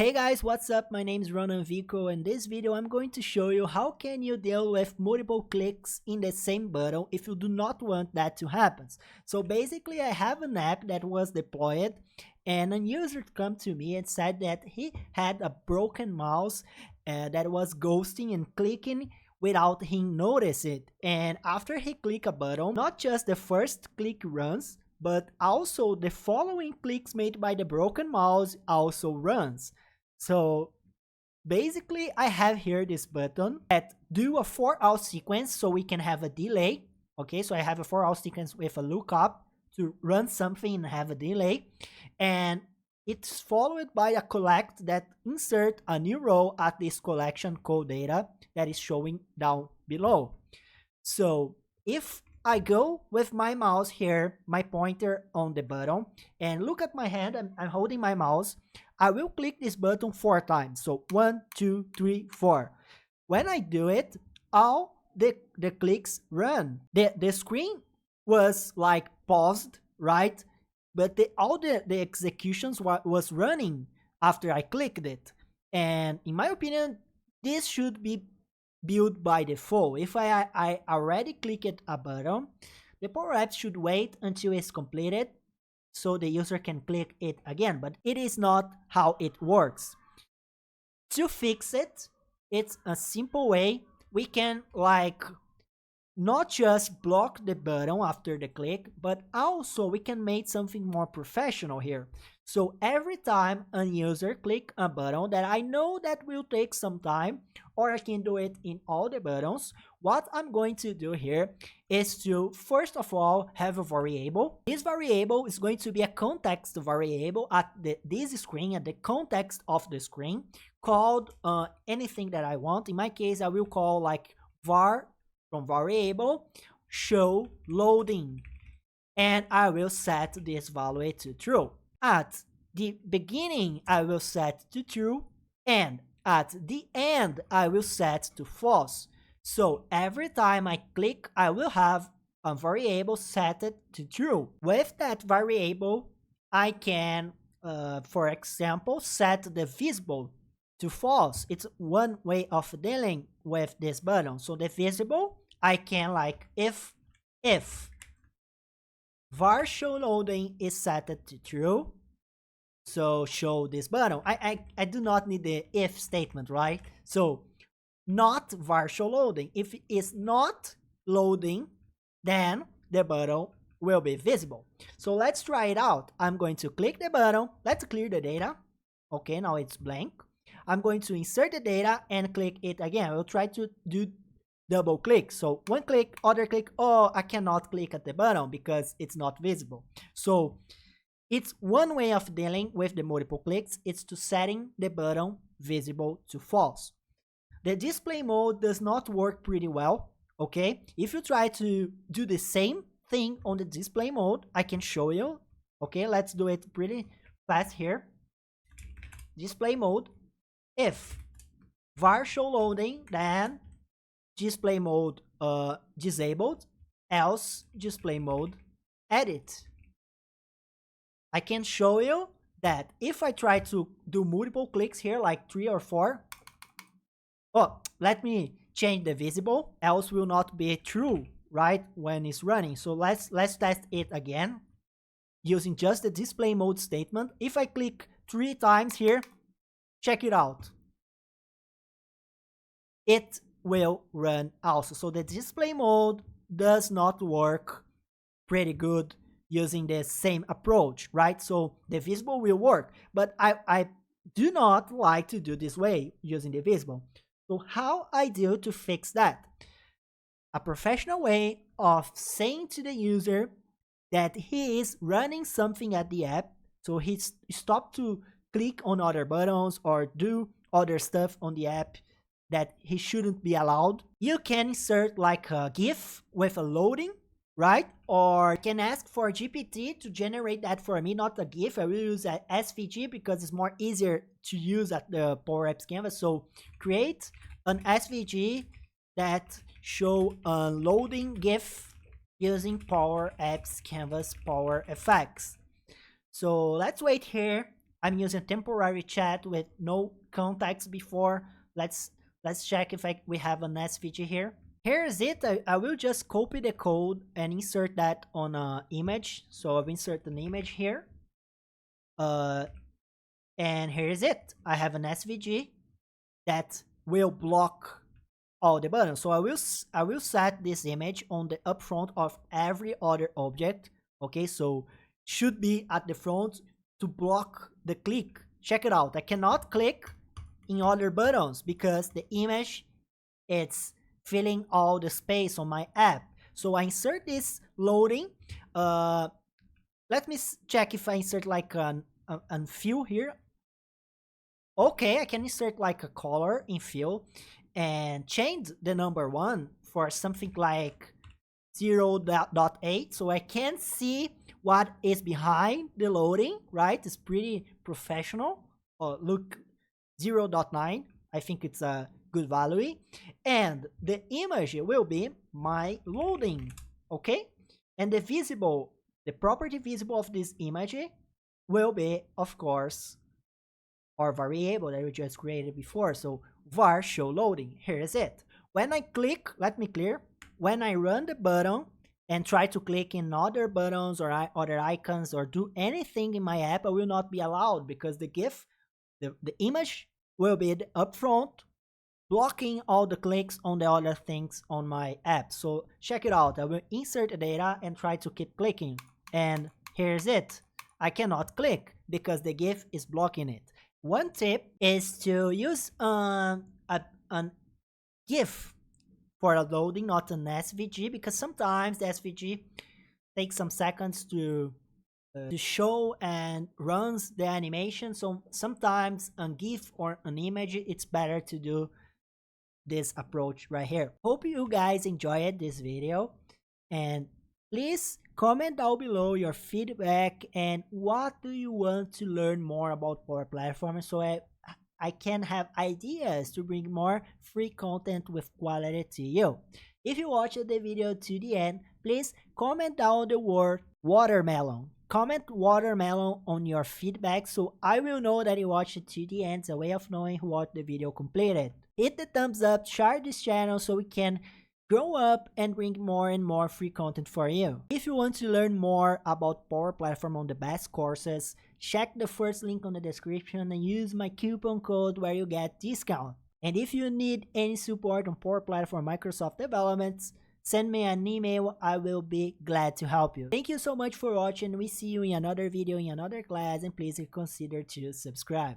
Hey guys, what's up? My name is Ronan Vico. In this video, I'm going to show you how can you deal with multiple clicks in the same button if you do not want that to happen. So basically, I have an app that was deployed and a user come to me and said that he had a broken mouse that was ghosting and clicking without him notice it. And after he click a button, not just the first click runs, but also the following clicks made by the broken mouse also runs. So basically I have here this button that do a for all sequence so we can have a delay. Okay, so I have a for all sequence with a lookup to run something and have a delay. And it's followed by a collect that insert a new row at this collection code data that is showing down below. So if I go with my mouse here, my pointer on the button, and look at my hand, I'm holding my mouse. I will click this button 4 times. So 1, 2, 3, 4. When I do it, all the clicks run. The screen was like paused, right? But all the executions was running after I clicked it. And in my opinion, this should be built by default. If I already clicked a button, the Power Apps should wait until it's completed so the user can click it again, but it is not how it works. To fix it, it's a simple way. We can not just block the button after the click, but also we can make something more professional here. So every time a user click a button that I know that will take some time, or I can do it in all the buttons, what I'm going to do here is to first of all have a variable. This variable is going to be a context variable at this screen, at the context of the screen, called anything that I want. In my case, I will call like var from variable show loading, and I will set this value to true. At the beginning, I will set to true, and at the end, I will set to false. So every time I click, I will have a variable set to true. With that variable, I can, for example, set the visible to false. It's one way of dealing with this button. So the visible, I can if var show loading is set to true, so show this button. I do not need the if statement, right? So not var show loading. If it is not loading, then the button will be visible. So let's try it out. I'm going to click the button. Let's clear the data. Okay, now it's blank. I'm going to insert the data and click it again. We'll try to do double click. So one click, other click. Oh, I cannot click at the button because it's not visible. So it's one way of dealing with the multiple clicks. It's to setting the button visible to false. The display mode does not work pretty well. Okay, if you try to do the same thing on the display mode, I can show you. Okay, let's do it pretty fast here. Display mode, if var show loading, then display mode disabled, else display mode edit. I can show you that if I try to do multiple clicks here, like 3 or 4. Oh, let me change the visible, else will not be true, right, when it's running. So let's test it again using just the display mode statement. If I click 3 times here, check it out. It will run also. So the display mode does not work pretty good using the same approach, right? So the visible will work, but I do not like to do this way using the visible. So how I do to fix that? A professional way of saying to the user that he is running something at the app, so he stopped to click on other buttons or do other stuff on the app that he shouldn't be allowed. You can insert like a GIF with a loading, right? Or can ask for GPT to generate that for me, not a GIF. I will use a SVG because it's more easier to use at the Power Apps canvas. So create an SVG that show a loading GIF using Power Apps canvas Power Effects. So let's wait here I'm using temporary chat with no context before. Let's check if we have an SVG here. Here's it. I will just copy the code and insert that on an image. So I've inserted an image here. And here is it. I have an SVG that will block all the buttons. So I will set this image on the upfront of every other object. Okay, so should be at the front to block the click. Check it out. I cannot click in other buttons because the image, it's filling all the space on my app. So I insert this loading. Let me check if I insert like an fill here. Okay, I can insert like a color in fill and change the number 1 for something like 0.8, so I can see what is behind the loading, right? It's pretty professional. Look, 0.9, I think it's a good value. And the image will be my loading, okay? And the property visible of this image will be, of course, our variable that we just created before. So var show loading, here is it. When I click, let me clear, when I run the button and try to click in other buttons or other icons or do anything in my app, I will not be allowed because the GIF, the image will be up front, blocking all the clicks on the other things on my app. So check it out. I will insert the data and try to keep clicking. And here's it. I cannot click because the GIF is blocking it. One tip is to use a GIF for a loading, not an SVG, because sometimes the SVG takes some seconds to show and runs the animation. So sometimes a GIF or an image, it's better to do this approach right here. Hope you guys enjoyed this video, and please comment down below your feedback and what do you want to learn more about Power Platform, so I can have ideas to bring more free content with quality to you. If you watched the video to the end, please comment down the word watermelon. Comment watermelon on your feedback so I will know that you watched it to the end. It's a way of knowing who watched the video completed. Hit the thumbs up, share this channel so we can grow up and bring more and more free content for you. If you want to learn more about Power Platform on the best courses, check the first link on the description and use my coupon code where you get discount. And if you need any support on Power Platform Microsoft developments, send me an email. I will be glad to help you. Thank you so much for watching. We see you in another video in another class, and please consider to subscribe.